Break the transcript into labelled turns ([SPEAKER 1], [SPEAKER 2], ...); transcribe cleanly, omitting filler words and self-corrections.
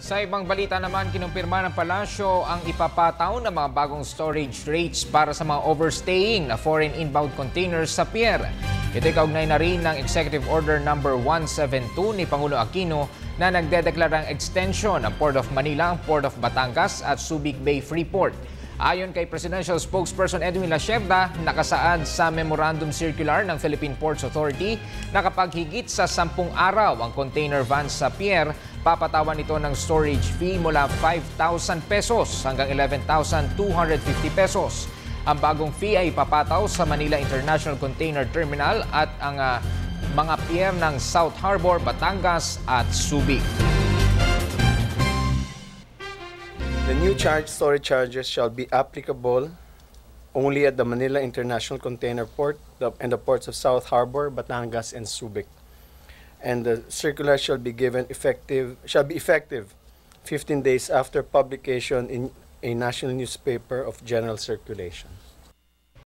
[SPEAKER 1] Sa ibang balita naman, kinumpirma ng palasyo ang ipapataw ng mga bagong storage rates para sa mga overstaying na foreign inbound containers sa pier. Ito'y kaugnay na rin ng Executive Order No. 172 ni Pangulo Aquino na nagdedeklarang extension ng Port of Manila, Port of Batangas at Subic Bay Freeport. Ayon kay Presidential Spokesperson Edwin Lacierda, nakasaad sa Memorandum Circular ng Philippine Ports Authority na kapag higit sa 10 araw ang container van sa pier, papatawan ito ng storage fee mula 5,000 pesos hanggang 11,250 pesos. Ang bagong fee ay papataw sa Manila International Container Terminal at ang mga pier ng South Harbor, Batangas at Subic.
[SPEAKER 2] The new storage charges shall be applicable only at the Manila International Container Port and the ports of South Harbor, Batangas, and Subic. And the circular shall be effective 15 days after publication in a national newspaper of general circulation.